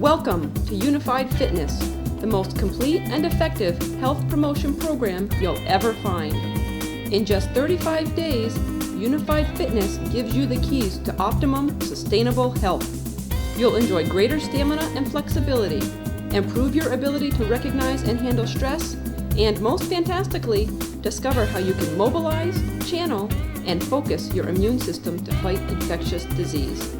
Welcome to Unified Fitness, the most complete and effective health promotion program you'll ever find. In just 35 days, Unified Fitness gives you the keys to optimum, sustainable health. You'll enjoy greater stamina and flexibility, improve your ability to recognize and handle stress, and most fantastically, discover how you can mobilize, channel, and focus your immune system to fight infectious disease.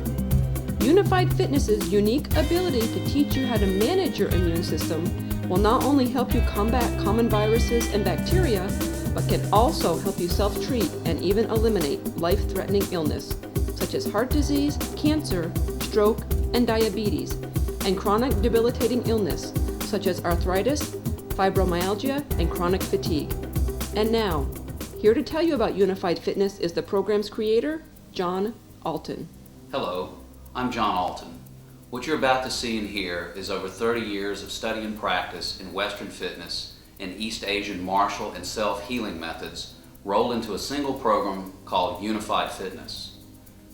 Unified Fitness's unique ability to teach you how to manage your immune system will not only help you combat common viruses and bacteria, but can also help you self-treat and even eliminate life-threatening illness, such as heart disease, cancer, stroke, and diabetes, and chronic debilitating illness, such as arthritis, fibromyalgia, and chronic fatigue. And now, here to tell you about Unified Fitness is the program's creator, John Alton. Hello, I'm John Alton. What you're about to see and hear is over 30 years of study and practice in Western fitness and East Asian martial and self-healing methods rolled into a single program called Unified Fitness.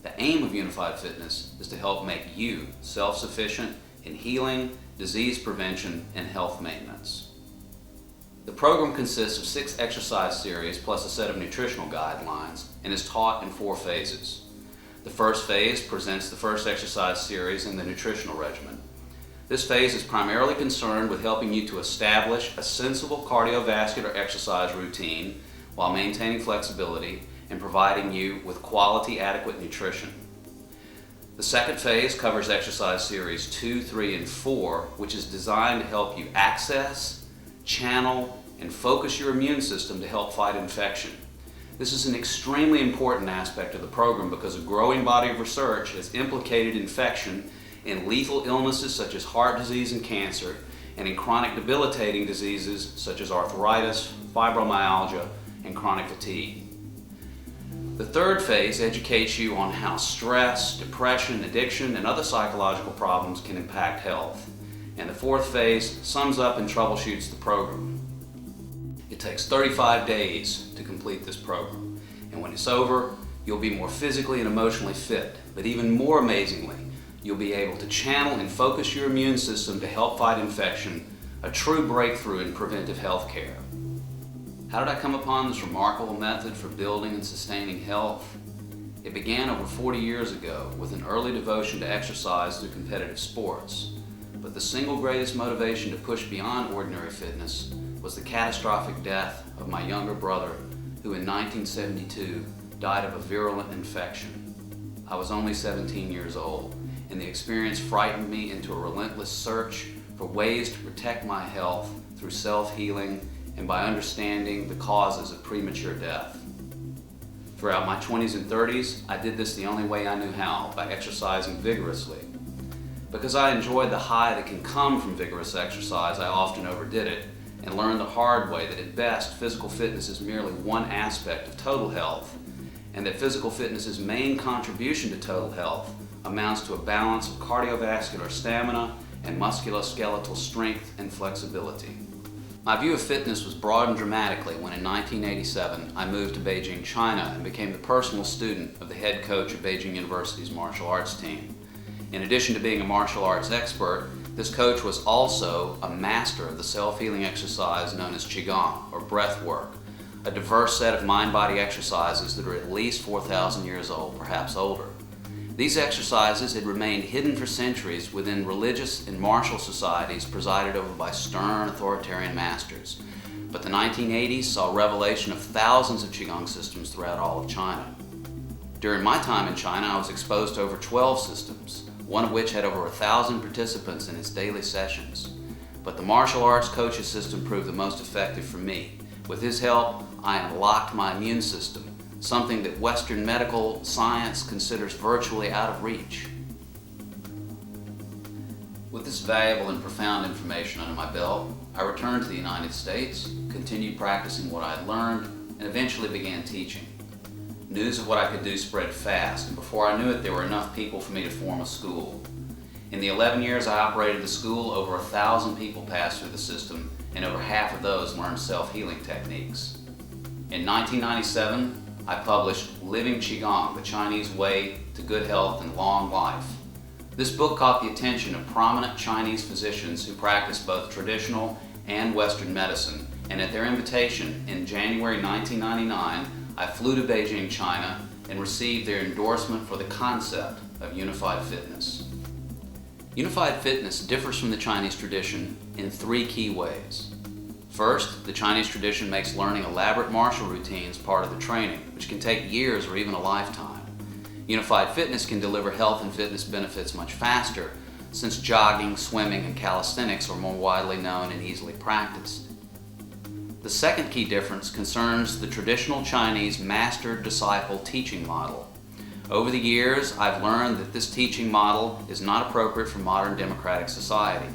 The aim of Unified Fitness is to help make you self-sufficient in healing, disease prevention, and health maintenance. The program consists of 6 exercise series plus a set of nutritional guidelines and is taught in 4 phases. The first phase presents the first exercise series in the nutritional regimen. This phase is primarily concerned with helping you to establish a sensible cardiovascular exercise routine while maintaining flexibility and providing you with quality, adequate nutrition. The second phase covers exercise series 2, 3, and 4, which is designed to help you access, channel, and focus your immune system to help fight infection. This is an extremely important aspect of the program because a growing body of research has implicated infection in lethal illnesses such as heart disease and cancer, and in chronic debilitating diseases such as arthritis, fibromyalgia, and chronic fatigue. The third phase educates you on how stress, depression, addiction, and other psychological problems can impact health. And the fourth phase sums up and troubleshoots the program. It takes 35 days to complete this program, and when it's over, you'll be more physically and emotionally fit, but even more amazingly, you'll be able to channel and focus your immune system to help fight infection, a true breakthrough in preventive health care. How did I come upon this remarkable method for building and sustaining health? It began over 40 years ago with an early devotion to exercise through competitive sports, but the single greatest motivation to push beyond ordinary fitness was the catastrophic death of my younger brother, who in 1972 died of a virulent infection. I was only 17 years old, and the experience frightened me into a relentless search for ways to protect my health through self-healing and by understanding the causes of premature death. Throughout my 20s and 30s, I did this the only way I knew how, by exercising vigorously. Because I enjoyed the high that can come from vigorous exercise, I often overdid it, and learned the hard way that at best, physical fitness is merely one aspect of total health, and that physical fitness's main contribution to total health amounts to a balance of cardiovascular stamina and musculoskeletal strength and flexibility. My view of fitness was broadened dramatically when in 1987 I moved to Beijing, China, and became the personal student of the head coach of Beijing University's martial arts team. In addition to being a martial arts expert, this coach was also a master of the self-healing exercise known as Qigong, or breath work, a diverse set of mind-body exercises that are at least 4,000 years old, perhaps older. These exercises had remained hidden for centuries within religious and martial societies presided over by stern authoritarian masters. But the 1980s saw revelation of thousands of Qigong systems throughout all of China. During my time in China, I was exposed to over 12 systems, one of which had over 1,000 participants in its daily sessions. But the martial arts coach's system proved the most effective for me. With his help, I unlocked my immune system, something that Western medical science considers virtually out of reach. With this valuable and profound information under my belt, I returned to the United States, continued practicing what I had learned, and eventually began teaching. News of what I could do spread fast, and before I knew it, there were enough people for me to form a school. In the 11 years I operated the school, over 1,000 people passed through the system, and over half of those learned self-healing techniques. In 1997, I published Living Qigong, the Chinese Way to Good Health and Long Life, This book caught the attention of prominent Chinese physicians who practice both traditional and Western medicine, and at their invitation in January 1999, I flew to Beijing, China, and received their endorsement for the concept of unified fitness. Unified fitness differs from the Chinese tradition in three key ways. First, the Chinese tradition makes learning elaborate martial routines part of the training, which can take years or even a lifetime. Unified fitness can deliver health and fitness benefits much faster, since jogging, swimming, and calisthenics are more widely known and easily practiced. The second key difference concerns the traditional Chinese master-disciple teaching model. Over the years, I've learned that this teaching model is not appropriate for modern democratic society.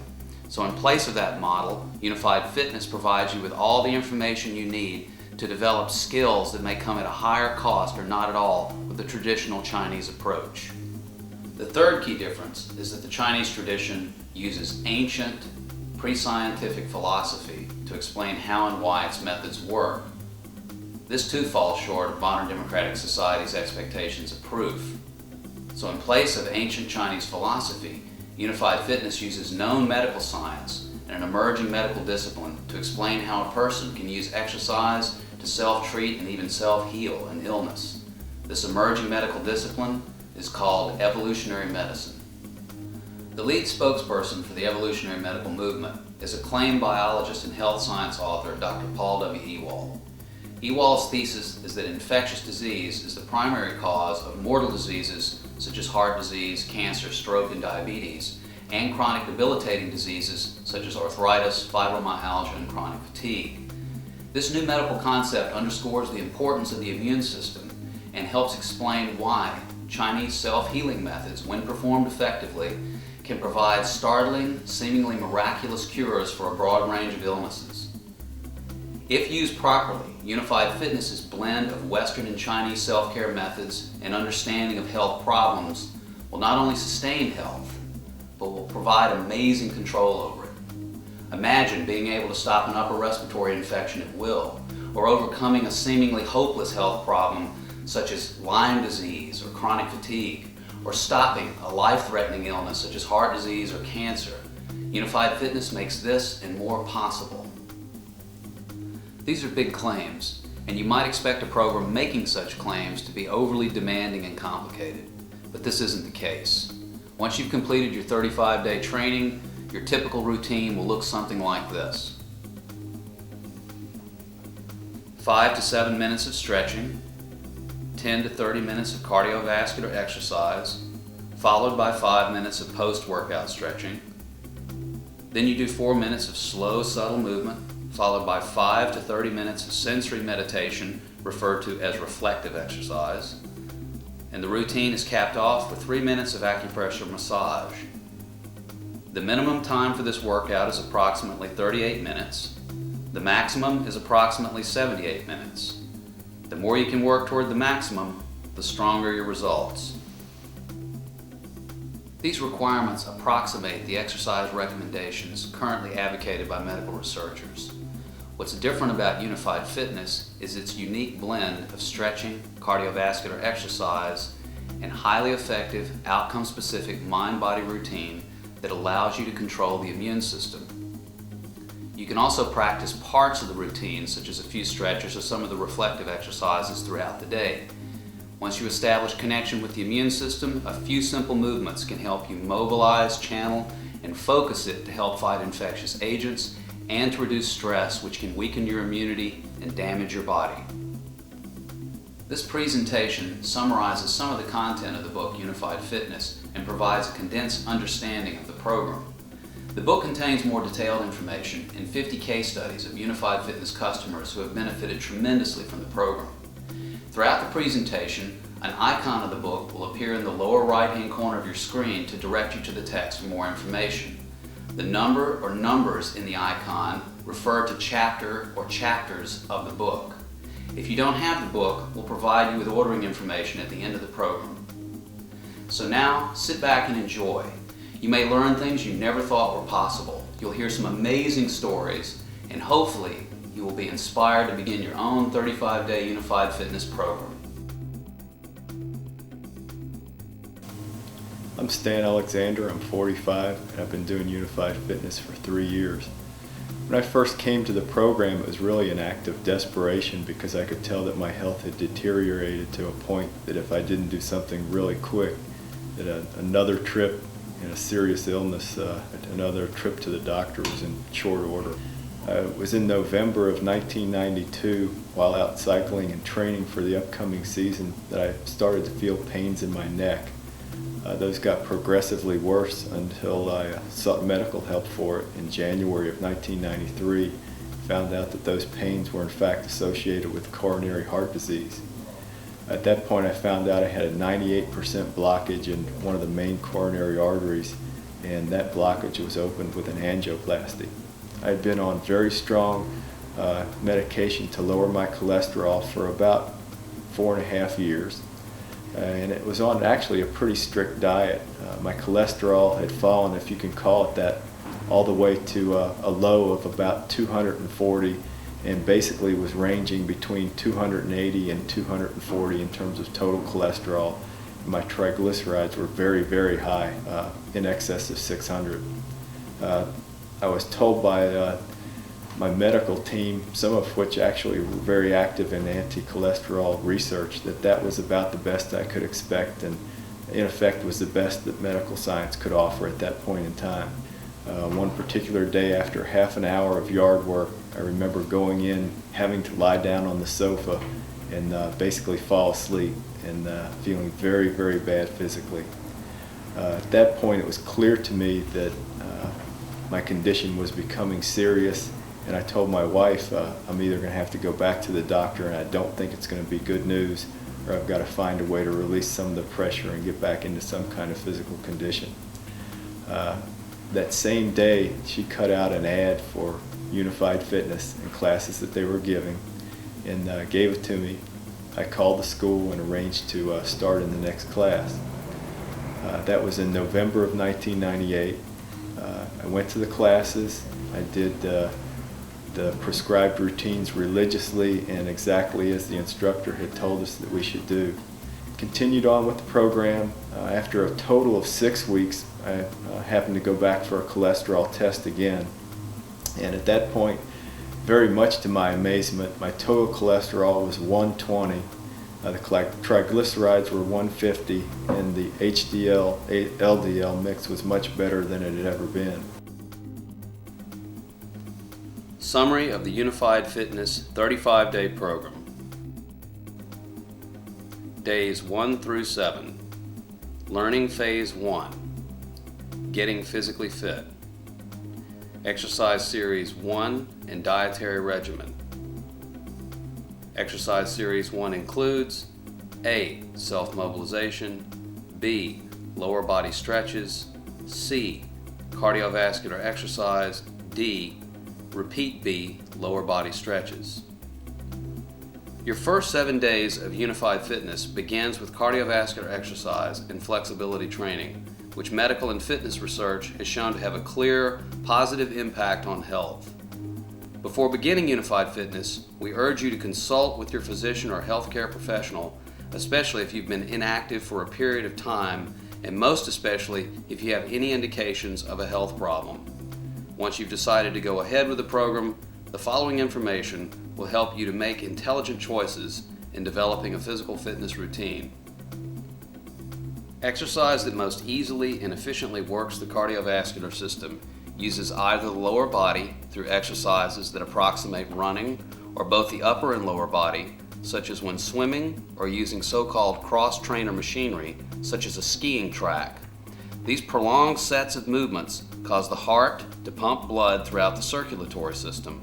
So in place of that model, unified fitness provides you with all the information you need to develop skills that may come at a higher cost or not at all with the traditional Chinese approach. The third key difference is that the Chinese tradition uses ancient, pre-scientific philosophy to explain how and why its methods work. This too falls short of modern democratic society's expectations of proof. So in place of ancient Chinese philosophy, unified fitness uses known medical science and an emerging medical discipline to explain how a person can use exercise to self-treat and even self-heal an illness. This emerging medical discipline is called evolutionary medicine. The lead spokesperson for the evolutionary medical movement is acclaimed biologist and health science author Dr. Paul W. Ewald. Ewald's thesis is that infectious disease is the primary cause of mortal diseases such as heart disease, cancer, stroke, and diabetes, and chronic debilitating diseases such as arthritis, fibromyalgia, and chronic fatigue. This new medical concept underscores the importance of the immune system and helps explain why Chinese self-healing methods, when performed effectively, can provide startling, seemingly miraculous cures for a broad range of illnesses. If used properly, unified fitness's blend of Western and Chinese self-care methods and understanding of health problems will not only sustain health, but will provide amazing control over it. Imagine being able to stop an upper respiratory infection at will, or overcoming a seemingly hopeless health problem such as Lyme disease or chronic fatigue, or stopping a life-threatening illness such as heart disease or cancer. Unified fitness makes this and more possible. These are big claims, and you might expect a program making such claims to be overly demanding and complicated, but this isn't the case. Once you've completed your 35-day training, your typical routine will look something like this. 5 to 7 minutes of stretching, 10 to 30 minutes of cardiovascular exercise, followed by 5 minutes of post-workout stretching. Then you do 4 minutes of slow, subtle movement, followed by 5 to 30 minutes of sensory meditation, referred to as reflective exercise. And the routine is capped off with 3 minutes of acupressure massage. The minimum time for this workout is approximately 38 minutes. The maximum is approximately 78 minutes. The more you can work toward the maximum, the stronger your results. These requirements approximate the exercise recommendations currently advocated by medical researchers. What's different about unified fitness is its unique blend of stretching, cardiovascular exercise, and highly effective, outcome-specific mind-body routine that allows you to control the immune system. You can also practice parts of the routine, such as a few stretches or some of the reflective exercises throughout the day. Once you establish connection with the immune system, a few simple movements can help you mobilize, channel, and focus it to help fight infectious agents and to reduce stress, which can weaken your immunity and damage your body. This presentation summarizes some of the content of the book Unified Fitness and provides a condensed understanding of the program. The book contains more detailed information and 50 case studies of Unified Fitness customers who have benefited tremendously from the program. Throughout the presentation, an icon of the book will appear in the lower right-hand corner of your screen to direct you to the text for more information. The number or numbers in the icon refer to chapter or chapters of the book. If you don't have the book, we'll provide you with ordering information at the end of the program. So now, sit back and enjoy. You may learn things you never thought were possible. You'll hear some amazing stories, and hopefully you will be inspired to begin your own 35-day Unified Fitness program. I'm Stan Alexander, I'm 45, and I've been doing Unified Fitness for 3 years. When I first came to the program, it was really an act of desperation because I could tell that my health had deteriorated to a point that if I didn't do something really quick, that another trip and a serious illness, another trip to the doctor was in short order. It was in November of 1992, while out cycling and training for the upcoming season, that I started to feel pains in my neck. Those got progressively worse until I sought medical help for it in January of 1993. Found out that those pains were in fact associated with coronary heart disease. At that point I found out I had a 98% blockage in one of the main coronary arteries, and that blockage was opened with an angioplasty. I had been on very strong medication to lower my cholesterol for about 4.5 years. And it was on actually a pretty strict diet. My cholesterol had fallen, if you can call it that, all the way to a low of about 240, and basically was ranging between 280 and 240 in terms of total cholesterol. My triglycerides were very, very high, in excess of 600. I was told by my medical team, some of which actually were very active in anti-cholesterol research, that was about the best I could expect, and in effect was the best that medical science could offer at that point in time. One particular day, after half an hour of yard work, I remember going in, having to lie down on the sofa and basically fall asleep, and feeling very, very bad physically. At that point it was clear to me that my condition was becoming serious. And I told my wife, I'm either going to have to go back to the doctor, and I don't think it's going to be good news, or I've got to find a way to release some of the pressure and get back into some kind of physical condition. That same day, she cut out an ad for Unified Fitness and classes that they were giving, and gave it to me. I called the school and arranged to start in the next class. That was in November of 1998. I went to the classes. I did the prescribed routines religiously and exactly as the instructor had told us that we should do. Continued on with the program. After a total of 6 weeks, I happened to go back for a cholesterol test again. And at that point, very much to my amazement, my total cholesterol was 120. The triglycerides were 150, and the HDL-LDL mix was much better than it had ever been. Summary of the Unified Fitness 35-day program. Days 1 through 7. Learning Phase 1. Getting physically fit. Exercise Series 1 and dietary regimen. Exercise Series 1 includes A. Self-mobilization, B. Lower body stretches, C. Cardiovascular exercise, D. Repeat B, lower body stretches. Your first 7 days of Unified Fitness begins with cardiovascular exercise and flexibility training, which medical and fitness research has shown to have a clear, positive impact on health. Before beginning Unified Fitness, we urge you to consult with your physician or healthcare professional, especially if you've been inactive for a period of time, and most especially if you have any indications of a health problem. Once you've decided to go ahead with the program, the following information will help you to make intelligent choices in developing a physical fitness routine. Exercise that most easily and efficiently works the cardiovascular system uses either the lower body through exercises that approximate running, or both the upper and lower body, such as when swimming or using so-called cross-trainer machinery, such as a skiing track. These prolonged sets of movements cause the heart to pump blood throughout the circulatory system.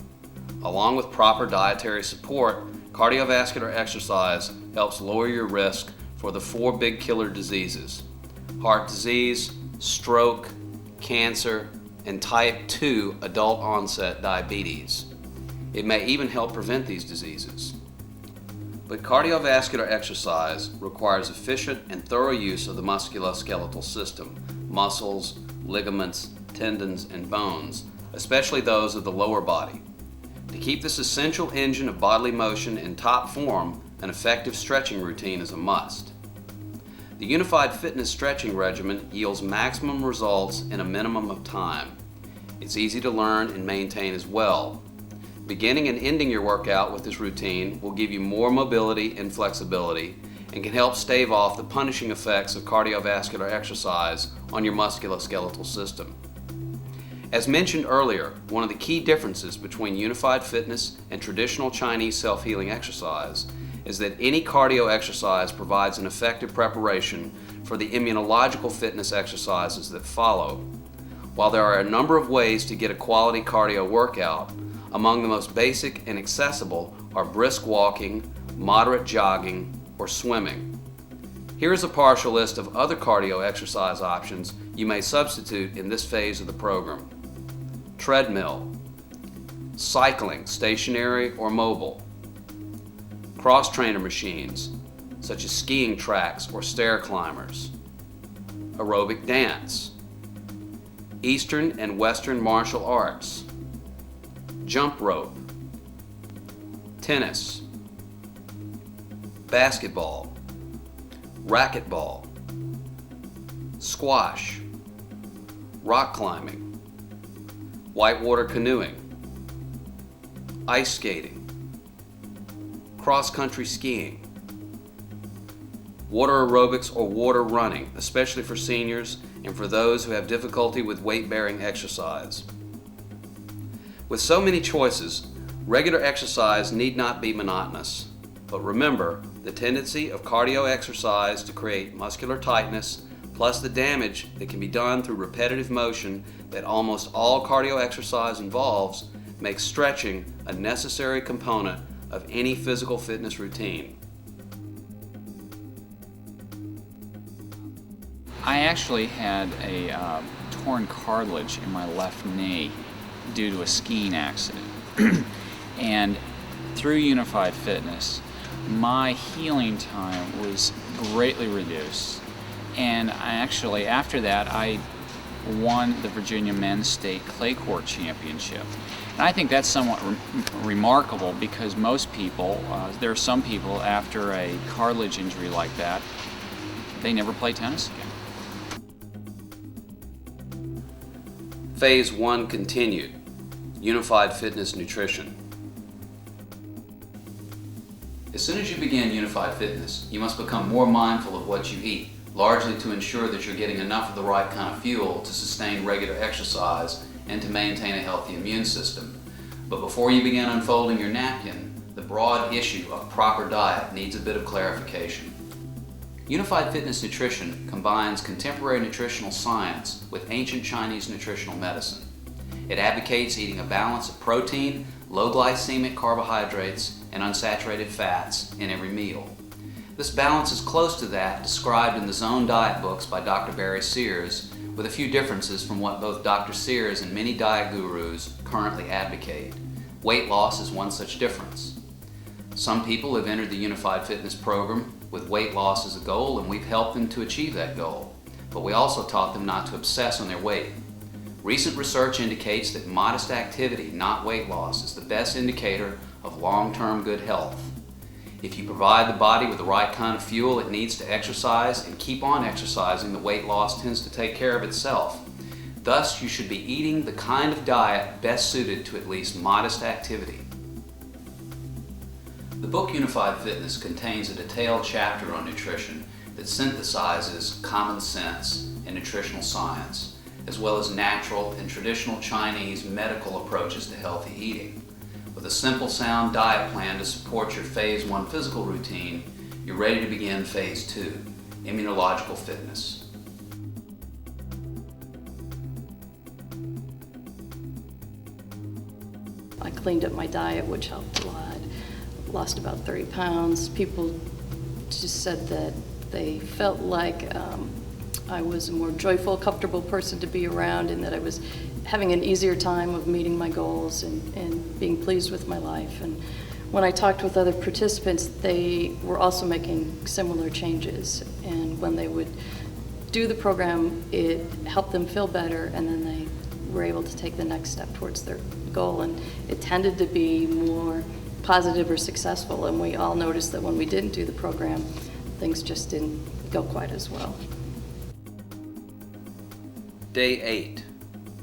Along with proper dietary support, cardiovascular exercise helps lower your risk for the 4 big killer diseases: heart disease, stroke, cancer, and type 2 adult onset diabetes. It may even help prevent these diseases. But cardiovascular exercise requires efficient and thorough use of the musculoskeletal system, muscles, ligaments, tendons, and bones, especially those of the lower body. To keep this essential engine of bodily motion in top form, an effective stretching routine is a must. The The Unified Fitness stretching regimen yields maximum results in a minimum of time. It's easy to learn and maintain as well. Beginning and ending your workout with this routine will give you more mobility and flexibility and can help stave off the punishing effects of cardiovascular exercise on your musculoskeletal system. As mentioned earlier, one of the key differences between Unified Fitness and traditional Chinese self-healing exercise is that any cardio exercise provides an effective preparation for the immunological fitness exercises that follow. While there are a number of ways to get a quality cardio workout, among the most basic and accessible are brisk walking, moderate jogging, or swimming. Here is a partial list of other cardio exercise options you may substitute in this phase of the program. Treadmill, cycling, stationary or mobile, cross-trainer machines, such as skiing tracks or stair climbers, aerobic dance, Eastern and Western martial arts, jump rope, tennis, basketball, racquetball, squash, rock climbing, whitewater canoeing, ice skating, cross-country skiing, water aerobics or water running, especially for seniors and for those who have difficulty with weight-bearing exercise. With so many choices, regular exercise need not be monotonous. But remember, the tendency of cardio exercise to create muscular tightness, plus the damage that can be done through repetitive motion that almost all cardio exercise involves, makes stretching a necessary component of any physical fitness routine. I actually had a torn cartilage in my left knee due to a skiing accident. And through Unified Fitness, my healing time was greatly reduced. And after that, I won the Virginia Men's State Clay Court Championship. And I think that's somewhat remarkable because most people, there are some people after a cartilage injury like that, they never play tennis again. Phase 1 continued, Unified Fitness Nutrition. As soon as you begin Unified Fitness, you must become more mindful of what you eat, largely to ensure that you're getting enough of the right kind of fuel to sustain regular exercise and to maintain a healthy immune system. But before you begin unfolding your napkin, the broad issue of proper diet needs a bit of clarification. Unified Fitness Nutrition combines contemporary nutritional science with ancient Chinese nutritional medicine. It advocates eating a balance of protein, low glycemic carbohydrates, and unsaturated fats in every meal. This balance is close to that described in the Zone diet books by Dr. Barry Sears, with a few differences from what both Dr. Sears and many diet gurus currently advocate. Weight loss is one such difference. Some people have entered the Unified Fitness program with weight loss as a goal, and we've helped them to achieve that goal. But we also taught them not to obsess on their weight. Recent research indicates that modest activity, not weight loss, is the best indicator of long-term good health. If you provide the body with the right kind of fuel it needs to exercise and keep on exercising, the weight loss tends to take care of itself. Thus, you should be eating the kind of diet best suited to at least modest activity. The book Unified Fitness contains a detailed chapter on nutrition that synthesizes common sense and nutritional science, as well as natural and traditional Chinese medical approaches to healthy eating. With a simple, sound diet plan to support your Phase 1 physical routine, you're ready to begin Phase 2, immunological fitness. I cleaned up my diet, which helped a lot. Lost about 30 pounds. People just said that they felt like I was a more joyful, comfortable person to be around, and that I was having an easier time of meeting my goals and being pleased with my life. And when I talked with other participants, they were also making similar changes. And when they would do the program, it helped them feel better, and then they were able to take the next step towards their goal. And it tended to be more positive or successful, and we all noticed that when we didn't do the program, things just didn't go quite as well. Day 8,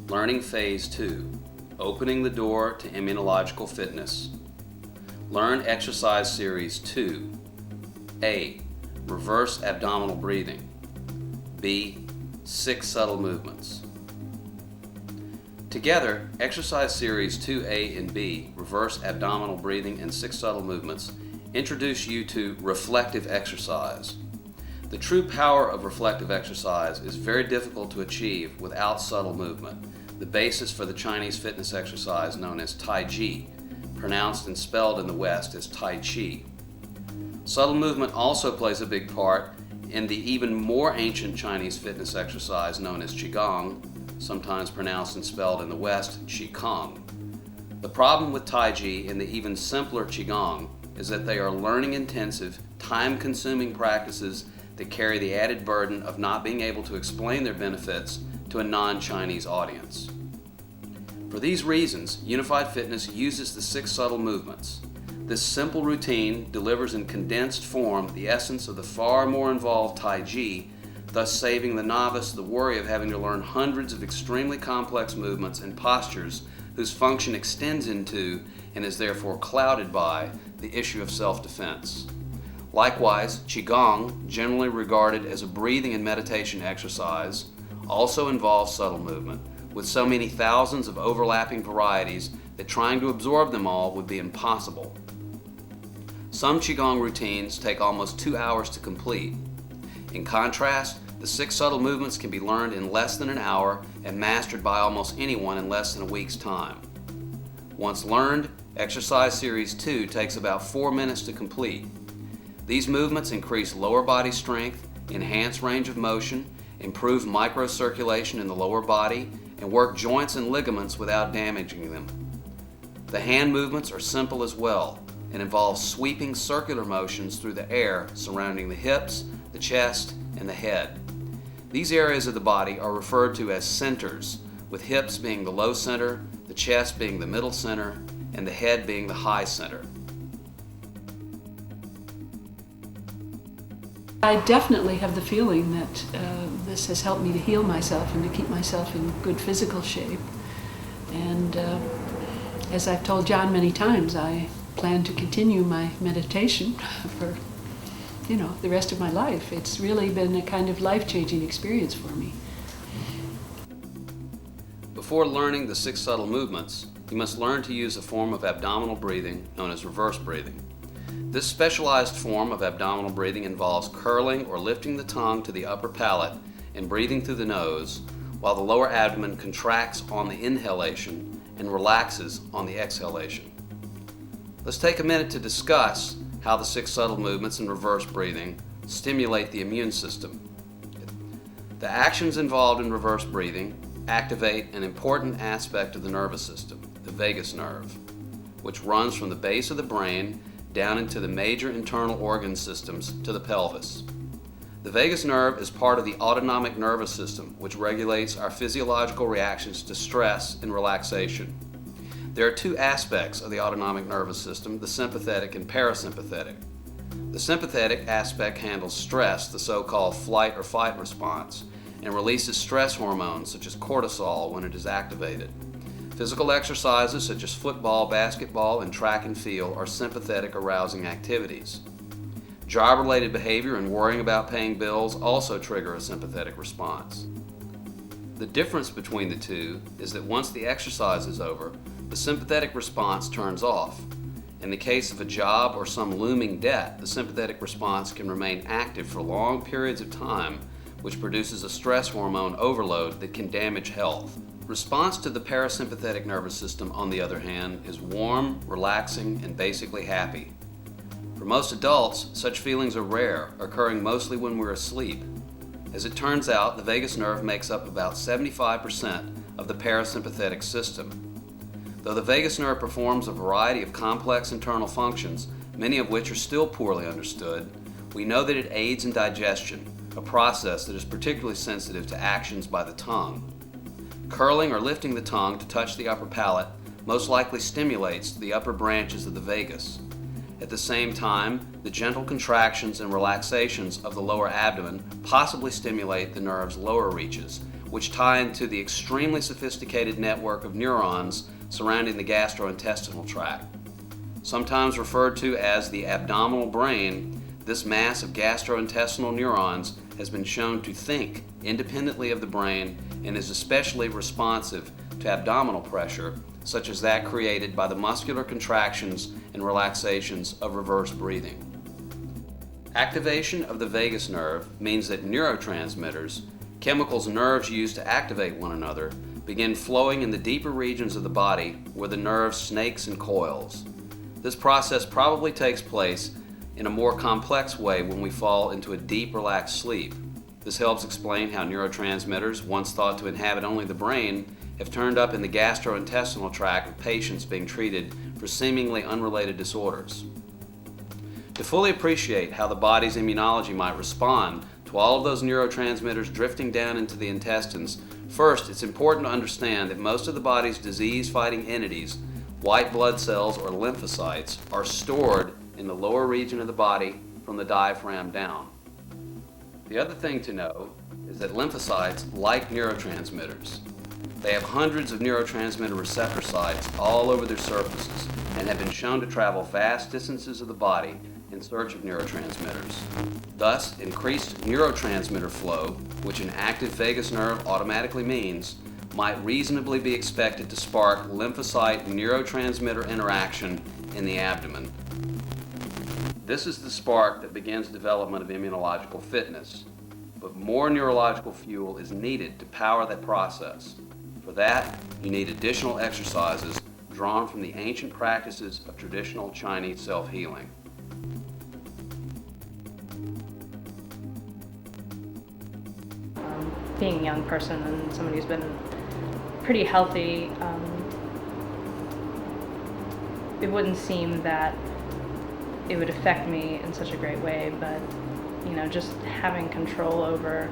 Learning Phase 2, Opening the Door to Immunological Fitness. Learn Exercise Series 2. A. Reverse abdominal breathing. B. 6 subtle movements. Together, Exercise Series 2A and B, Reverse Abdominal Breathing and 6 Subtle Movements, introduce you to reflective exercise. The true power of reflective exercise is very difficult to achieve without subtle movement, the basis for the Chinese fitness exercise known as Tai Chi, pronounced and spelled in the West as Tai Chi. Subtle movement also plays a big part in the even more ancient Chinese fitness exercise known as Qigong, sometimes pronounced and spelled in the West Qigong. The problem with Tai Chi and the even simpler Qigong is that they are learning-intensive, time-consuming practices that carry the added burden of not being able to explain their benefits to a non-Chinese audience. For these reasons, Unified Fitness uses the 6 subtle movements. This simple routine delivers in condensed form the essence of the far more involved Tai Chi, thus saving the novice the worry of having to learn hundreds of extremely complex movements and postures whose function extends into and is therefore clouded by the issue of self-defense. Likewise, Qigong, generally regarded as a breathing and meditation exercise, also involves subtle movement, with so many thousands of overlapping varieties that trying to absorb them all would be impossible. Some Qigong routines take almost 2 hours to complete. In contrast, the 6 subtle movements can be learned in less than an hour and mastered by almost anyone in less than a week's time. Once learned, Exercise Series 2 takes about 4 minutes to complete. These movements increase lower body strength, enhance range of motion, improve microcirculation in the lower body, and work joints and ligaments without damaging them. The hand movements are simple as well and involve sweeping circular motions through the air surrounding the hips, the chest, and the head. These areas of the body are referred to as centers, with hips being the low center, the chest being the middle center, and the head being the high center. I definitely have the feeling that this has helped me to heal myself and to keep myself in good physical shape. And as I've told John many times, I plan to continue my meditation for, the rest of my life. It's really been a kind of life-changing experience for me. Before learning the 6 subtle movements, you must learn to use a form of abdominal breathing known as reverse breathing. This specialized form of abdominal breathing involves curling or lifting the tongue to the upper palate and breathing through the nose, while the lower abdomen contracts on the inhalation and relaxes on the exhalation. Let's take a minute to discuss how the 6 subtle movements and reverse breathing stimulate the immune system. The actions involved in reverse breathing activate an important aspect of the nervous system, the vagus nerve, which runs from the base of the brain down into the major internal organ systems to the pelvis. The vagus nerve is part of the autonomic nervous system, which regulates our physiological reactions to stress and relaxation. There are 2 aspects of the autonomic nervous system, the sympathetic and parasympathetic. The sympathetic aspect handles stress, the so-called flight or fight response, and releases stress hormones such as cortisol when it is activated. Physical exercises such as football, basketball, and track and field are sympathetic arousing activities. Job-related behavior and worrying about paying bills also trigger a sympathetic response. The difference between the two is that once the exercise is over, the sympathetic response turns off. In the case of a job or some looming debt, the sympathetic response can remain active for long periods of time, which produces a stress hormone overload that can damage health. Response to the parasympathetic nervous system, on the other hand, is warm, relaxing, and basically happy. For most adults, such feelings are rare, occurring mostly when we're asleep. As it turns out, the vagus nerve makes up about 75% of the parasympathetic system. Though the vagus nerve performs a variety of complex internal functions, many of which are still poorly understood, we know that it aids in digestion, a process that is particularly sensitive to actions by the tongue. Curling or lifting the tongue to touch the upper palate most likely stimulates the upper branches of the vagus. At the same time, the gentle contractions and relaxations of the lower abdomen possibly stimulate the nerve's lower reaches, which tie into the extremely sophisticated network of neurons surrounding the gastrointestinal tract. Sometimes referred to as the abdominal brain, this mass of gastrointestinal neurons has been shown to think independently of the brain and is especially responsive to abdominal pressure, such as that created by the muscular contractions and relaxations of reverse breathing. Activation of the vagus nerve means that neurotransmitters, chemicals nerves use to activate one another, begin flowing in the deeper regions of the body where the nerve snakes and coils. This process probably takes place in a more complex way when we fall into a deep, relaxed sleep. This helps explain how neurotransmitters, once thought to inhabit only the brain, have turned up in the gastrointestinal tract of patients being treated for seemingly unrelated disorders. To fully appreciate how the body's immunology might respond to all of those neurotransmitters drifting down into the intestines, first it's important to understand that most of the body's disease-fighting entities, white blood cells or lymphocytes, are stored in the lower region of the body from the diaphragm down. The other thing to know is that lymphocytes like neurotransmitters. They have hundreds of neurotransmitter receptor sites all over their surfaces and have been shown to travel vast distances of the body in search of neurotransmitters. Thus, increased neurotransmitter flow, which an active vagus nerve automatically means, might reasonably be expected to spark lymphocyte neurotransmitter interaction in the abdomen. This is the spark that begins development of immunological fitness, but more neurological fuel is needed to power that process. For that, you need additional exercises drawn from the ancient practices of traditional Chinese self-healing. Being a young person and somebody who's been pretty healthy, it wouldn't seem that it would affect me in such a great way, but just having control over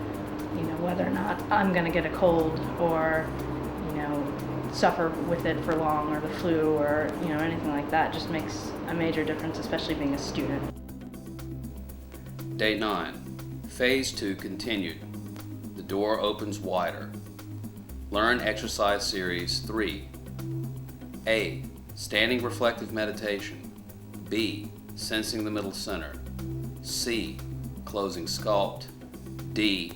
whether or not I'm going to get a cold or suffer with it for long, or the flu, or anything like that, just makes a major difference, especially being a student. Day 9. Phase 2 continued. The door opens wider. Learn exercise series 3. A. Standing reflective meditation. B. Sensing the middle center. C. Closing sculpt. D.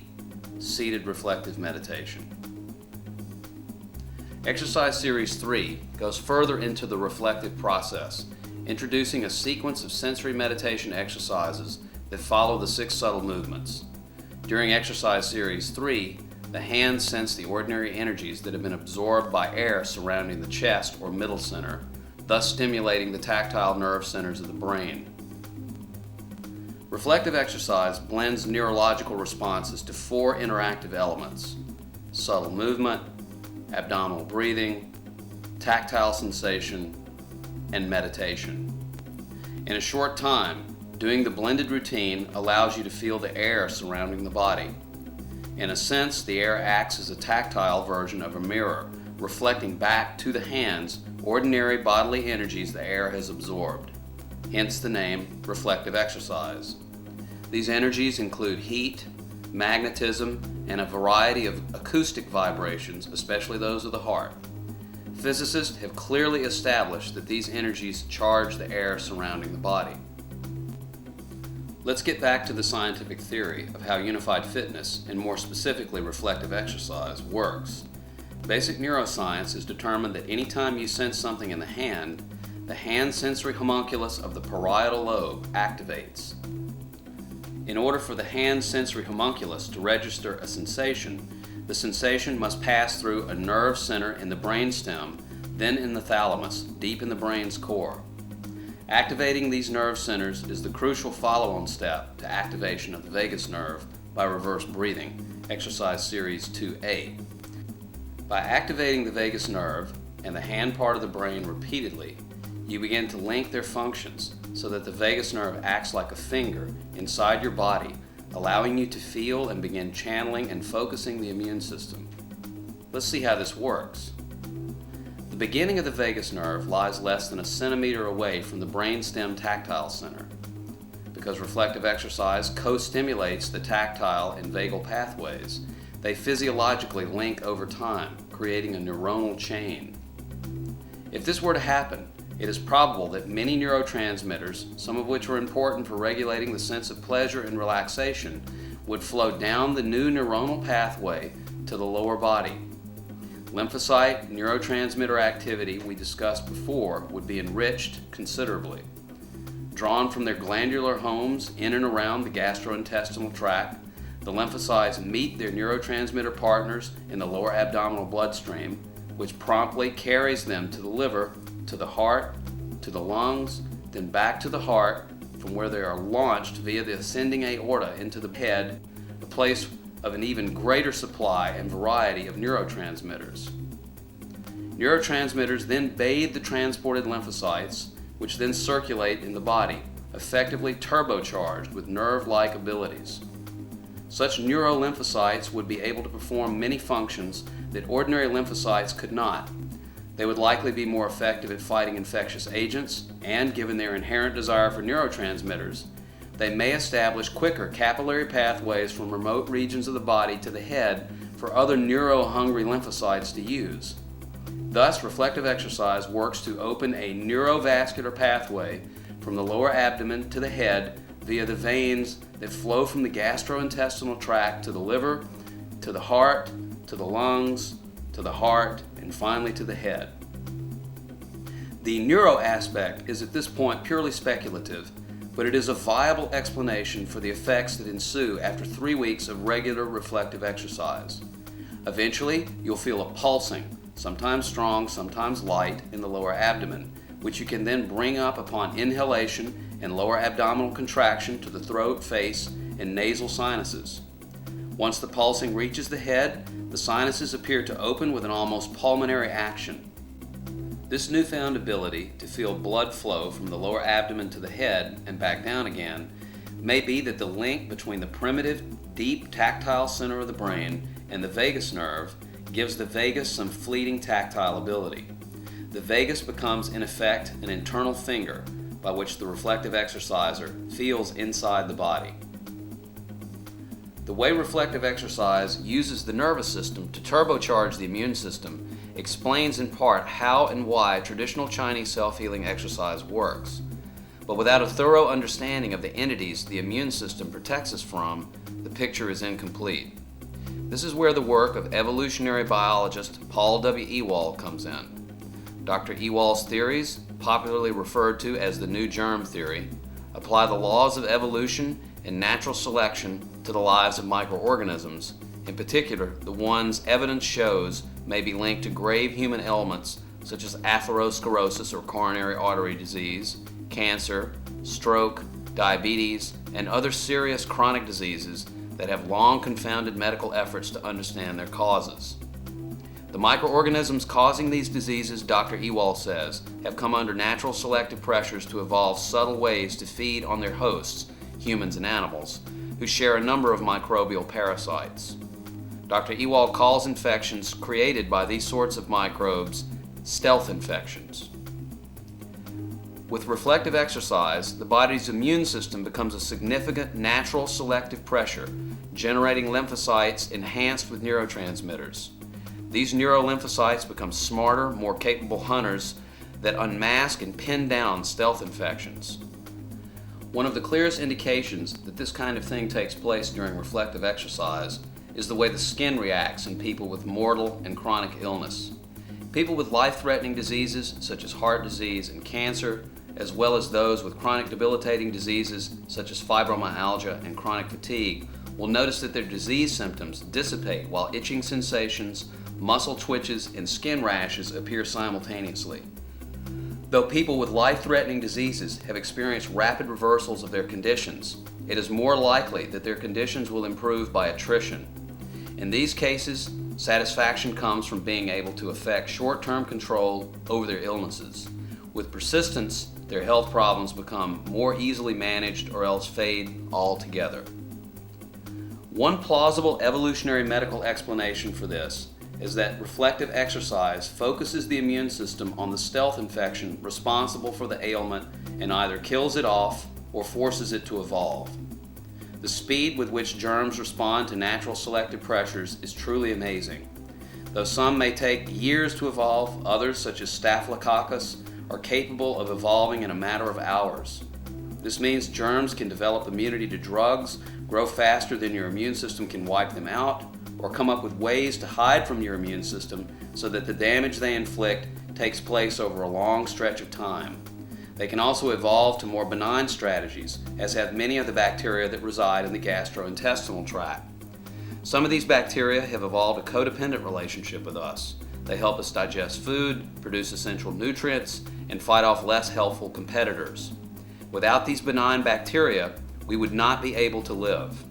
Seated reflective meditation. Exercise series 3 goes further into the reflective process, introducing a sequence of sensory meditation exercises that follow the 6 subtle movements. During exercise series 3, the hands sense the ordinary energies that have been absorbed by air surrounding the chest or middle center, thus stimulating the tactile nerve centers of the brain. Reflective exercise blends neurological responses to 4 interactive elements: subtle movement, abdominal breathing, tactile sensation, and meditation. In a short time, doing the blended routine allows you to feel the air surrounding the body. In a sense, the air acts as a tactile version of a mirror, reflecting back to the hands ordinary bodily energies the air has absorbed. Hence the name reflective exercise. These energies include heat, magnetism, and a variety of acoustic vibrations, especially those of the heart. Physicists have clearly established that these energies charge the air surrounding the body. Let's get back to the scientific theory of how unified fitness, and more specifically reflective exercise, works. Basic neuroscience has determined that anytime you sense something in the hand sensory homunculus of the parietal lobe activates. In order for the hand sensory homunculus to register a sensation, the sensation must pass through a nerve center in the brainstem, then in the thalamus, deep in the brain's core. Activating these nerve centers is the crucial follow-on step to activation of the vagus nerve by reverse breathing, exercise series 2A. By activating the vagus nerve and the hand part of the brain repeatedly, you begin to link their functions so that the vagus nerve acts like a finger inside your body, allowing you to feel and begin channeling and focusing the immune system. Let's see how this works. The beginning of the vagus nerve lies less than a centimeter away from the brainstem tactile center. Because reflective exercise co-stimulates the tactile and vagal pathways, they physiologically link over time, creating a neuronal chain. If this were to happen, it is probable that many neurotransmitters, some of which are important for regulating the sense of pleasure and relaxation, would flow down the new neuronal pathway to the lower body. Lymphocyte neurotransmitter activity we discussed before would be enriched considerably. Drawn from their glandular homes in and around the gastrointestinal tract, the lymphocytes meet their neurotransmitter partners in the lower abdominal bloodstream, which promptly carries them to the liver, to the heart, to the lungs, then back to the heart, from where they are launched via the ascending aorta into the head, a place of an even greater supply and variety of neurotransmitters. Neurotransmitters then bathe the transported lymphocytes, which then circulate in the body, effectively turbocharged with nerve-like abilities. Such neurolymphocytes would be able to perform many functions that ordinary lymphocytes could not. They would likely be more effective at fighting infectious agents, and given their inherent desire for neurotransmitters, they may establish quicker capillary pathways from remote regions of the body to the head for other neuro-hungry lymphocytes to use. Thus, reflective exercise works to open a neurovascular pathway from the lower abdomen to the head via the veins that flow from the gastrointestinal tract to the liver, to the heart, to the lungs, to the heart, and finally to the head. The neuro aspect is at this point purely speculative, but it is a viable explanation for the effects that ensue after 3 weeks of regular reflective exercise. Eventually, you'll feel a pulsing, sometimes strong, sometimes light, in the lower abdomen, which you can then bring up upon inhalation and lower abdominal contraction to the throat, face, and nasal sinuses. Once the pulsing reaches the head, the sinuses appear to open with an almost pulmonary action. This newfound ability to feel blood flow from the lower abdomen to the head and back down again may be that the link between the primitive, deep tactile center of the brain and the vagus nerve gives the vagus some fleeting tactile ability. The vagus becomes, in effect, an internal finger by which the reflective exerciser feels inside the body. The way reflective exercise uses the nervous system to turbocharge the immune system explains in part how and why traditional Chinese self-healing exercise works. But without a thorough understanding of the entities the immune system protects us from, the picture is incomplete. This is where the work of evolutionary biologist Paul W. Ewald comes in. Dr. Ewald's theories, popularly referred to as the new germ theory, apply the laws of evolution and natural selection to the lives of microorganisms, in particular the ones evidence shows may be linked to grave human ailments such as atherosclerosis or coronary artery disease, cancer, stroke, diabetes, and other serious chronic diseases that have long confounded medical efforts to understand their causes. The microorganisms causing these diseases, Dr. Ewald says, have come under natural selective pressures to evolve subtle ways to feed on their hosts, humans and animals, who share a number of microbial parasites. Dr. Ewald calls infections created by these sorts of microbes stealth infections. With reflective exercise, the body's immune system becomes a significant natural selective pressure, generating lymphocytes enhanced with neurotransmitters. These neurolymphocytes become smarter, more capable hunters that unmask and pin down stealth infections. One of the clearest indications that this kind of thing takes place during reflective exercise is the way the skin reacts in people with mortal and chronic illness. People with life-threatening diseases such as heart disease and cancer, as well as those with chronic debilitating diseases such as fibromyalgia and chronic fatigue, will notice that their disease symptoms dissipate while itching sensations, muscle twitches, and skin rashes appear simultaneously. Though people with life-threatening diseases have experienced rapid reversals of their conditions, it is more likely that their conditions will improve by attrition. In these cases, satisfaction comes from being able to effect short-term control over their illnesses. With persistence, their health problems become more easily managed or else fade altogether. One plausible evolutionary medical explanation for this is that reflective exercise focuses the immune system on the stealth infection responsible for the ailment and either kills it off or forces it to evolve. The speed with which germs respond to natural selective pressures is truly amazing. Though some may take years to evolve, others, such as Staphylococcus, are capable of evolving in a matter of hours. This means germs can develop immunity to drugs, grow faster than your immune system can wipe them out, or come up with ways to hide from your immune system so that the damage they inflict takes place over a long stretch of time. They can also evolve to more benign strategies, as have many of the bacteria that reside in the gastrointestinal tract. Some of these bacteria have evolved a codependent relationship with us. They help us digest food, produce essential nutrients, and fight off less helpful competitors. Without these benign bacteria, we would not be able to live.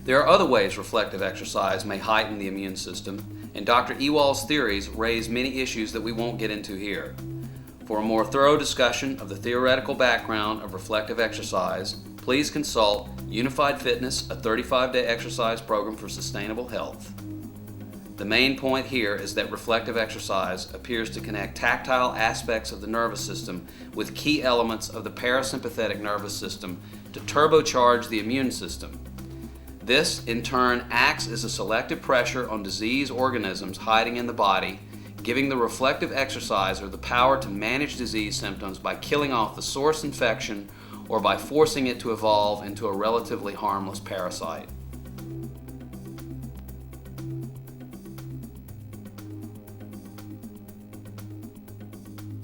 There are other ways reflective exercise may heighten the immune system, and Dr. Ewald's theories raise many issues that we won't get into here. For a more thorough discussion of the theoretical background of reflective exercise, please consult Unified Fitness, a 35-day exercise program for sustainable health. The main point here is that reflective exercise appears to connect tactile aspects of the nervous system with key elements of the parasympathetic nervous system to turbocharge the immune system. This, in turn, acts as a selective pressure on disease organisms hiding in the body, giving the reflective exerciser the power to manage disease symptoms by killing off the source infection or by forcing it to evolve into a relatively harmless parasite.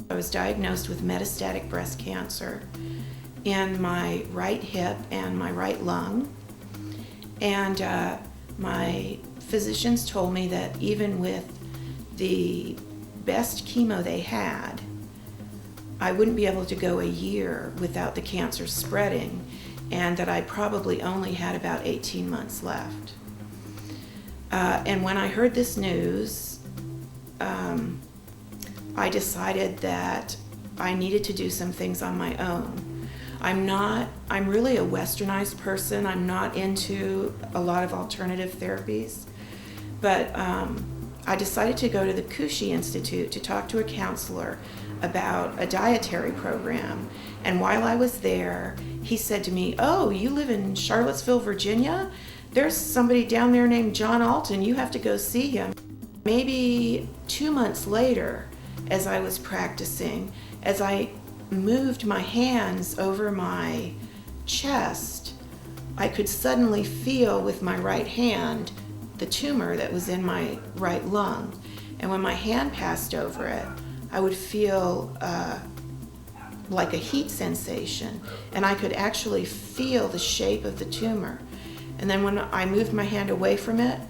I was diagnosed with metastatic breast cancer in my right hip and my right lung. And my physicians told me that even with the best chemo they had, I wouldn't be able to go a year without the cancer spreading, and that I probably only had about 18 months left. And when I heard this news, I decided that I needed to do some things on my own. I'm really a westernized person. I'm not into a lot of alternative therapies. But I decided to go to the Cushy Institute to talk to a counselor about a dietary program. And while I was there, he said to me, "Oh, you live in Charlottesville, Virginia? There's somebody down there named John Alton. You have to go see him." Maybe 2 months later, as I was practicing, as I moved my hands over my chest, I could suddenly feel with my right hand the tumor that was in my right lung. And when my hand passed over it, I would feel like a heat sensation, and I could actually feel the shape of the tumor. And then when I moved my hand away from it,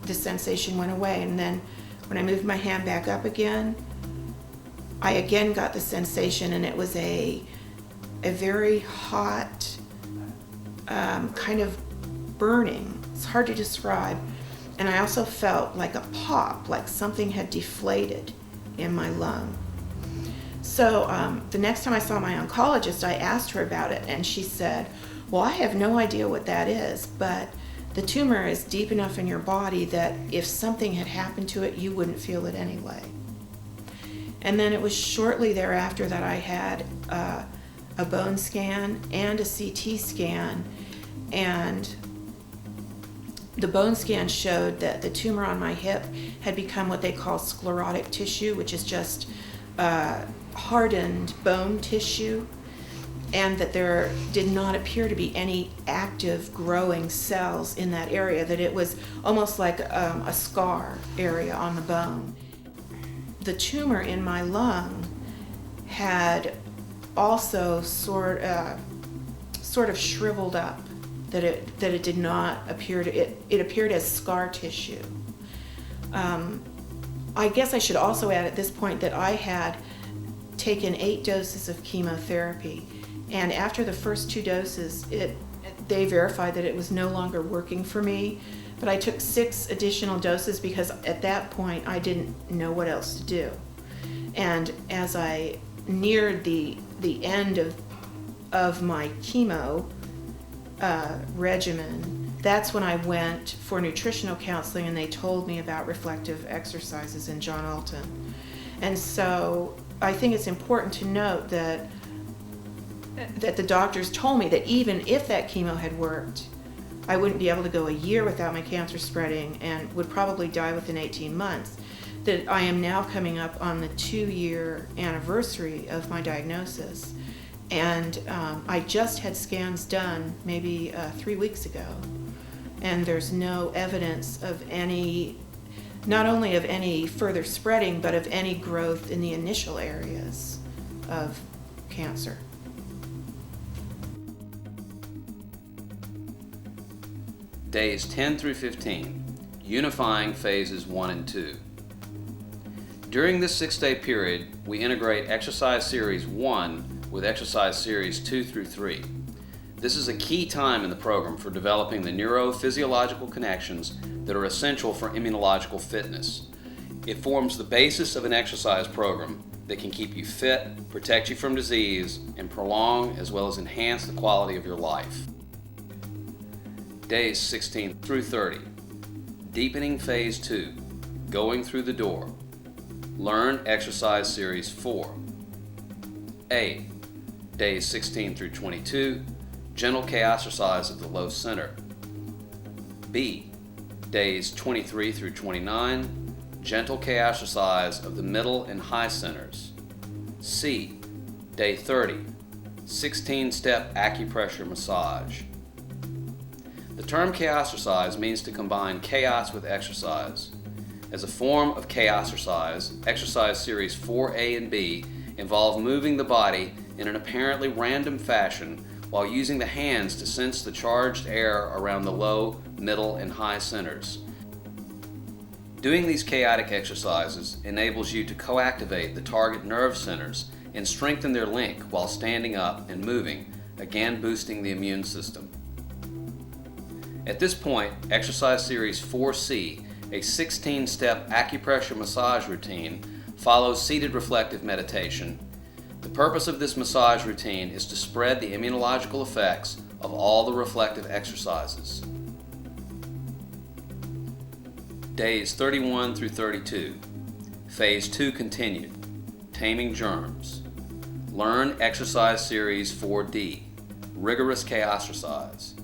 the sensation went away. And then when I moved my hand back up again, I again got the sensation, and it was a very hot, kind of burning. It's hard to describe. And I also felt like a pop, like something had deflated in my lung. So the next time I saw my oncologist, I asked her about it, and she said, "Well, I have no idea what that is, but the tumor is deep enough in your body that if something had happened to it, you wouldn't feel it anyway." And then it was shortly thereafter that I had a bone scan and a CT scan, and the bone scan showed that the tumor on my hip had become what they call sclerotic tissue, which is just hardened bone tissue, and that there did not appear to be any active growing cells in that area, that it was almost like a scar area on the bone. The tumor in my lung had also sort of shriveled up, that it did not appear to, it appeared as scar tissue. I guess I should also add at this point that I had taken 8 doses of chemotherapy, and after the first 2 doses, they verified that it was no longer working for me. But I took 6 additional doses because at that point I didn't know what else to do. And as I neared the end of my chemo regimen, that's when I went for nutritional counseling, and they told me about reflective exercises in John Alton. And so I think it's important to note that the doctors told me that even if that chemo had worked, I wouldn't be able to go a year without my cancer spreading and would probably die within 18 months. That I am now coming up on the 2-year anniversary of my diagnosis. And I just had scans done maybe 3 weeks ago. And there's no evidence of any, not only of any further spreading, but of any growth in the initial areas of cancer. Days 10 through 15, unifying phases 1 and 2. During this 6-day period, we integrate exercise series 1 with exercise series 2 through 3. This is a key time in the program for developing the neurophysiological connections that are essential for immunological fitness. It forms the basis of an exercise program that can keep you fit, protect you from disease, and prolong as well as enhance the quality of your life. Days 16 through 30. Deepening phase 2. Going through the door. Learn exercise series 4. A. Days 16 through 22. Gentle chaosercise of the low center. B. Days 23 through 29. Gentle chaosercise of the middle and high centers. C. Day 30. 16-step acupressure massage. The term chaosercise means to combine chaos with exercise. As a form of chaosercise, exercise series 4A and B involve moving the body in an apparently random fashion while using the hands to sense the charged air around the low, middle, and high centers. Doing these chaotic exercises enables you to co-activate the target nerve centers and strengthen their link while standing up and moving, again boosting the immune system. At this point, exercise series 4C, a 16-step acupressure massage routine, follows seated reflective meditation. The purpose of this massage routine is to spread the immunological effects of all the reflective exercises. Days 31 through 32. Phase 2 continued. Taming germs. Learn exercise series 4D. Rigorous chaosercise.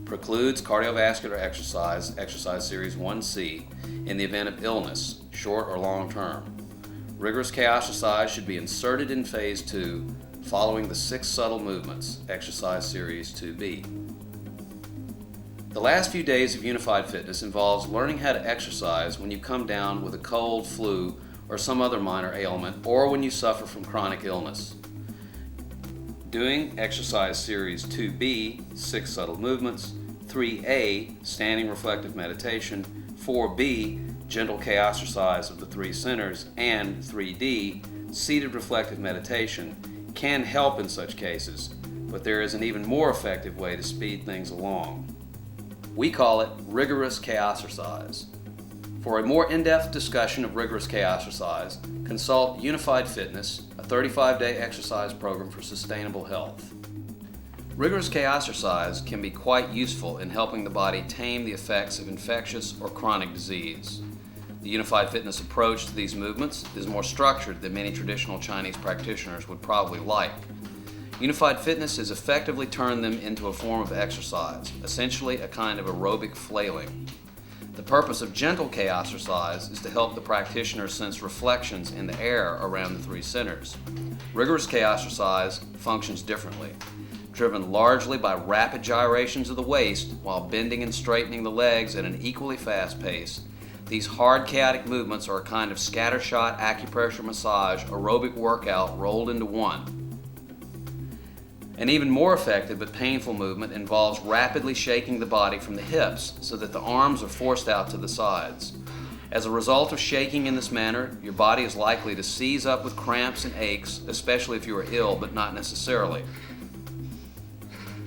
Precludes cardiovascular exercise, exercise series 1C, in the event of illness, short or long term. Rigorous chaosercise should be inserted in phase 2 following the 6 subtle movements, exercise series 2B. The last few days of Unified Fitness involves learning how to exercise when you come down with a cold, flu, or some other minor ailment, or when you suffer from chronic illness. Doing exercise series 2B, 6 subtle movements, 3A, standing reflective meditation, 4B, gentle chaosercise of the 3 centers, and 3D, seated reflective meditation, can help in such cases, but there is an even more effective way to speed things along. We call it rigorous chaosercise. For a more in-depth discussion of rigorous chaosercise, consult Unified Fitness, a 35-day exercise program for sustainable health. Rigorous chaosercise can be quite useful in helping the body tame the effects of infectious or chronic disease. The Unified Fitness approach to these movements is more structured than many traditional Chinese practitioners would probably like. Unified Fitness has effectively turned them into a form of exercise, essentially a kind of aerobic flailing. The purpose of gentle chaosercise is to help the practitioner sense reflections in the air around the 3 centers. Rigorous chaosercise functions differently. Driven largely by rapid gyrations of the waist while bending and straightening the legs at an equally fast pace, these hard chaotic movements are a kind of scattershot acupressure massage aerobic workout rolled into one. An even more effective but painful movement involves rapidly shaking the body from the hips so that the arms are forced out to the sides. As a result of shaking in this manner, your body is likely to seize up with cramps and aches, especially if you are ill, but not necessarily.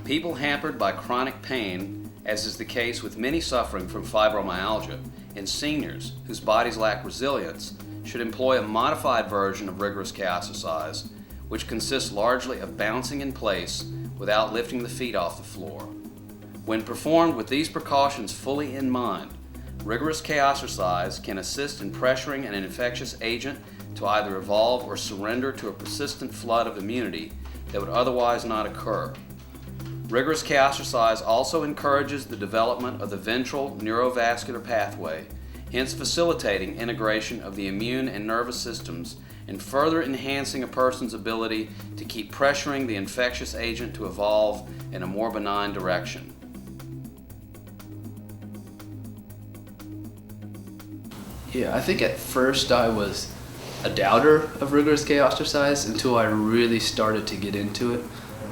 People hampered by chronic pain, as is the case with many suffering from fibromyalgia, and seniors whose bodies lack resilience, should employ a modified version of rigorous chaosercise, which consists largely of bouncing in place without lifting the feet off the floor. When performed with these precautions fully in mind, rigorous chaos exercise can assist in pressuring an infectious agent to either evolve or surrender to a persistent flood of immunity that would otherwise not occur. Rigorous chaos exercise also encourages the development of the ventral neurovascular pathway, hence facilitating integration of the immune and nervous systems and further enhancing a person's ability to keep pressuring the infectious agent to evolve in a more benign direction. Yeah, I think at first I was a doubter of rigorous chaos exercise until I really started to get into it.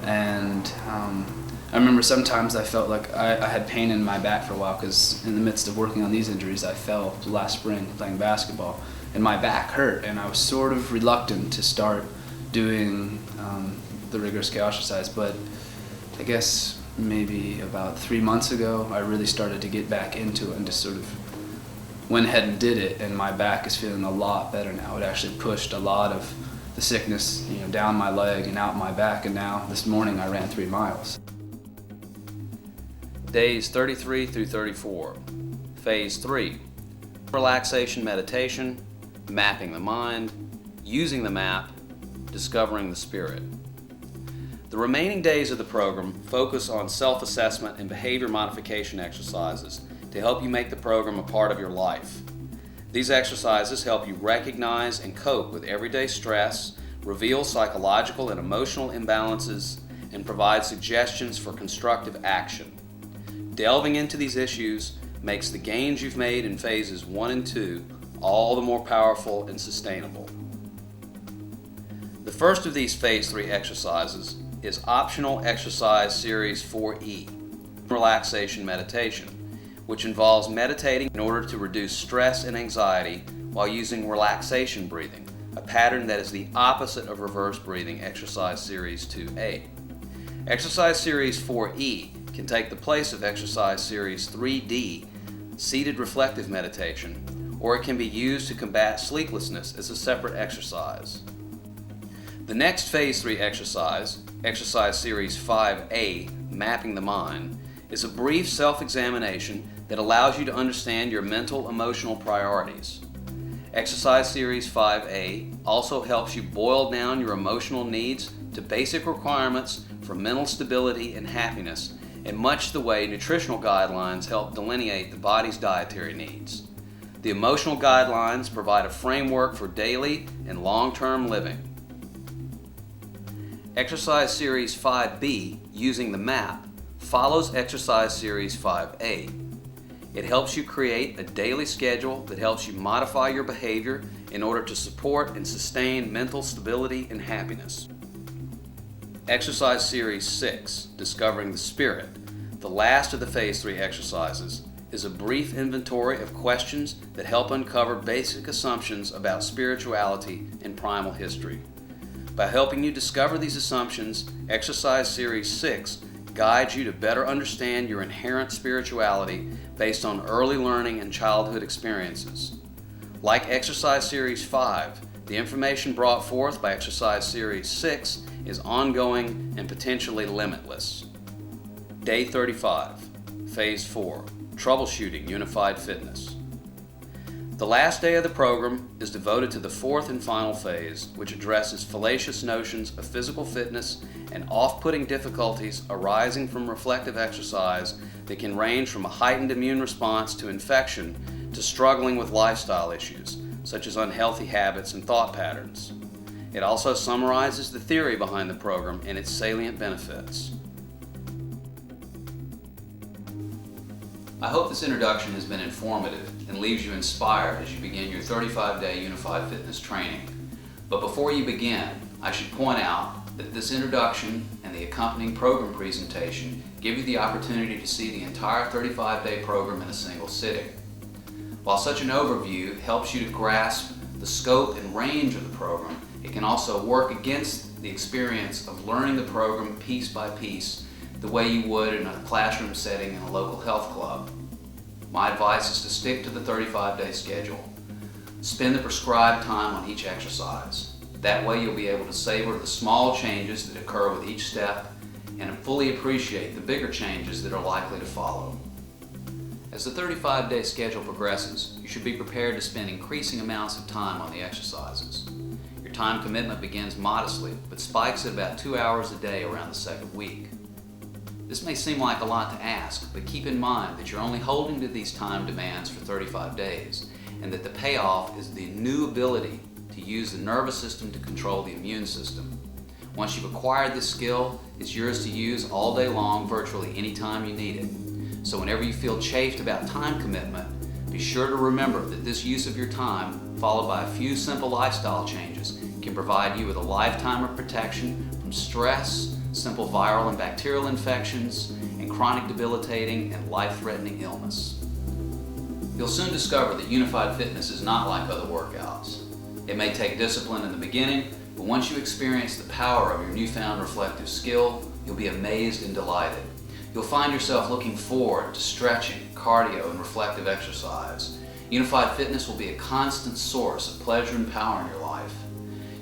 And I remember sometimes I felt like I had pain in my back for a while because in the midst of working on these injuries, I fell last spring playing basketball and my back hurt, and I was sort of reluctant to start doing the rigorous chaos exercise. But I guess maybe about 3 months ago, I really started to get back into it and just sort of went ahead and did it, and my back is feeling a lot better now. It actually pushed a lot of the sickness, down my leg and out my back, and now this morning I ran 3 miles. Days 33 through 34. Phase 3. Relaxation meditation, mapping the mind, using the map, discovering the spirit. The remaining days of the program focus on self-assessment and behavior modification exercises to help you make the program a part of your life. These exercises help you recognize and cope with everyday stress, reveal psychological and emotional imbalances, and provide suggestions for constructive action. Delving into these issues makes the gains you've made in phases 1 and 2 all the more powerful and sustainable. The first of these Phase 3 exercises is Optional Exercise Series 4E, Relaxation Meditation, which involves meditating in order to reduce stress and anxiety while using relaxation breathing, a pattern that is the opposite of reverse breathing Exercise Series 2A. Exercise Series 4E can take the place of Exercise Series 3D, Seated Reflective Meditation, or it can be used to combat sleeplessness as a separate exercise. The next Phase 3 exercise, Exercise Series 5A, Mapping the Mind, is a brief self-examination that allows you to understand your mental, emotional priorities. Exercise Series 5A also helps you boil down your emotional needs to basic requirements for mental stability and happiness, in much the way nutritional guidelines help delineate the body's dietary needs. The emotional guidelines provide a framework for daily and long-term living. Exercise Series 5B, Using the Map, follows Exercise Series 5A. It helps you create a daily schedule that helps you modify your behavior in order to support and sustain mental stability and happiness. Exercise Series 6, Discovering the Spirit, the last of the Phase 3 exercises, is a brief inventory of questions that help uncover basic assumptions about spirituality and primal history. By helping you discover these assumptions, Exercise Series 6 guides you to better understand your inherent spirituality based on early learning and childhood experiences. Like Exercise Series 5, the information brought forth by Exercise Series 6 is ongoing and potentially limitless. Day 35, Phase 4, Troubleshooting Unified Fitness. The last day of the program is devoted to the fourth and final phase, which addresses fallacious notions of physical fitness and off-putting difficulties arising from reflective exercise that can range from a heightened immune response to infection to struggling with lifestyle issues, such as unhealthy habits and thought patterns. It also summarizes the theory behind the program and its salient benefits. I hope this introduction has been informative and leaves you inspired as you begin your 35-day Unified Fitness training. But before you begin, I should point out that this introduction and the accompanying program presentation give you the opportunity to see the entire 35-day program in a single sitting. While such an overview helps you to grasp the scope and range of the program, it can also work against the experience of learning the program piece by piece the way you would in a classroom setting in a local health club. My advice is to stick to the 35-day schedule. Spend the prescribed time on each exercise. That way you'll be able to savor the small changes that occur with each step and fully appreciate the bigger changes that are likely to follow. As the 35-day schedule progresses, you should be prepared to spend increasing amounts of time on the exercises. Your time commitment begins modestly, but spikes at about 2 hours a day around the second week. This may seem like a lot to ask, but keep in mind that you're only holding to these time demands for 35 days, and that the payoff is the new ability to use the nervous system to control the immune system. Once you've acquired this skill, it's yours to use all day long, virtually any time you need it. So whenever you feel chafed about time commitment, be sure to remember that this use of your time, followed by a few simple lifestyle changes, can provide you with a lifetime of protection from stress, simple viral and bacterial infections, and chronic debilitating and life-threatening illness. You'll soon discover that Unified Fitness is not like other workouts. It may take discipline in the beginning, but once you experience the power of your newfound reflective skill, you'll be amazed and delighted. You'll find yourself looking forward to stretching, cardio, and reflective exercise. Unified Fitness will be a constant source of pleasure and power in your life.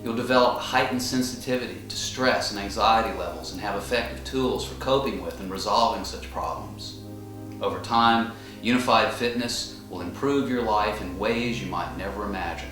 You'll develop heightened sensitivity to stress and anxiety levels and have effective tools for coping with and resolving such problems. Over time, Unified Fitness will improve your life in ways you might never imagine.